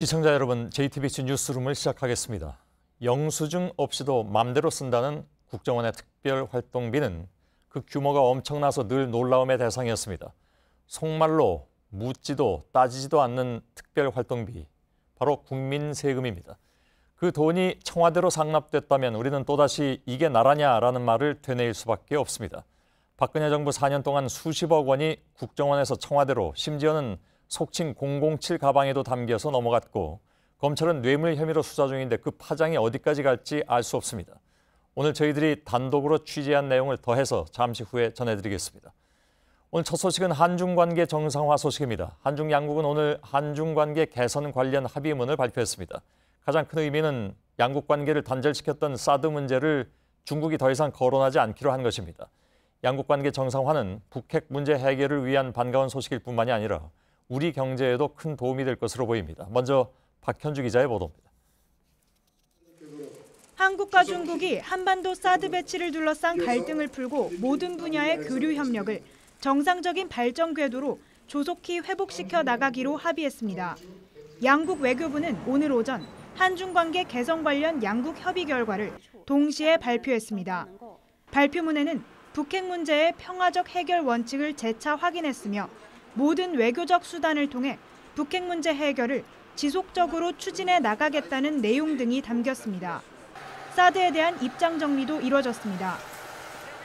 시청자 여러분, JTBC 뉴스룸을 시작하겠습니다. 영수증 없이도 맘대로 쓴다는 국정원의 특별활동비는 그 규모가 엄청나서 늘 놀라움의 대상이었습니다. 속말로 묻지도 따지지도 않는 특별활동비, 바로 국민 세금입니다. 그 돈이 청와대로 상납됐다면 우리는 또다시 이게 나라냐라는 말을 되뇌일 수밖에 없습니다. 박근혜 정부 4년 동안 수십억 원이 국정원에서 청와대로, 심지어는 속칭 007 가방에도 담겨서 넘어갔고, 검찰은 뇌물 혐의로 수사 중인데 그 파장이 어디까지 갈지 알 수 없습니다. 오늘 저희들이 단독으로 취재한 내용을 더해서 잠시 후에 전해드리겠습니다. 오늘 첫 소식은 한중 관계 정상화 소식입니다. 한중 양국은 오늘 한중 관계 개선 관련 합의문을 발표했습니다. 가장 큰 의미는 양국 관계를 단절시켰던 사드 문제를 중국이 더 이상 거론하지 않기로 한 것입니다. 양국 관계 정상화는 북핵 문제 해결을 위한 반가운 소식일 뿐만이 아니라 우리 경제에도 큰 도움이 될 것으로 보입니다. 먼저 박현주 기자의 보도입니다. 한국과 중국이 한반도 사드 배치를 둘러싼 갈등을 풀고 모든 분야의 교류 협력을 정상적인 발전 궤도로 조속히 회복시켜 나가기로 합의했습니다. 양국 외교부는 오늘 오전 한중 관계 개선 관련 양국 협의 결과를 동시에 발표했습니다. 발표문에는 북핵 문제의 평화적 해결 원칙을 재차 확인했으며 모든 외교적 수단을 통해 북핵 문제 해결을 지속적으로 추진해 나가겠다는 내용 등이 담겼습니다. 사드에 대한 입장 정리도 이뤄졌습니다.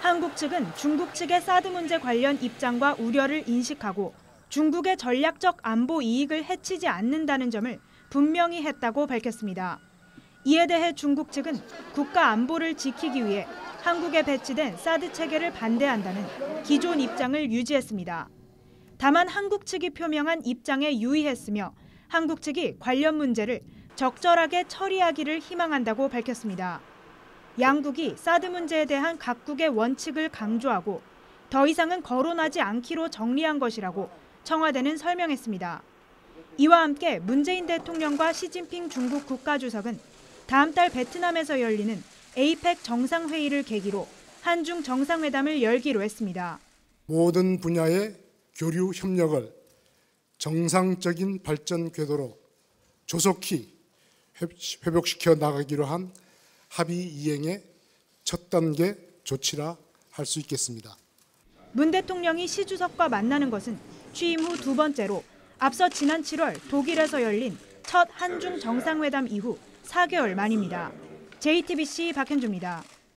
한국 측은 중국 측의 사드 문제 관련 입장과 우려를 인식하고 중국의 전략적 안보 이익을 해치지 않는다는 점을 분명히 했다고 밝혔습니다. 이에 대해 중국 측은 국가 안보를 지키기 위해 한국에 배치된 사드 체계를 반대한다는 기존 입장을 유지했습니다. 다만 한국 측이 표명한 입장에 유의했으며 한국 측이 관련 문제를 적절하게 처리하기를 희망한다고 밝혔습니다. 양국이 사드 문제에 대한 각국의 원칙을 강조하고 더 이상은 거론하지 않기로 정리한 것이라고 청와대는 설명했습니다. 이와 함께 문재인 대통령과 시진핑 중국 국가주석은 다음 달 베트남에서 열리는 에이펙 정상회의를 계기로 한중 정상회담을 열기로 했습니다. 모든 분야의 교류 협력을 정상적인 발전 궤도로 조속히 회복시켜 나가기로 한 합의 이행의 첫 단계 조치라 할 수 있겠습니다. 문 대통령이 시 주석과 만나는 것은 취임 후 두 번째로 앞서 지난 7월 독일에서 열린 첫 한중 정상회담 이후 4개월 만입니다. JTBC 박현주입니다.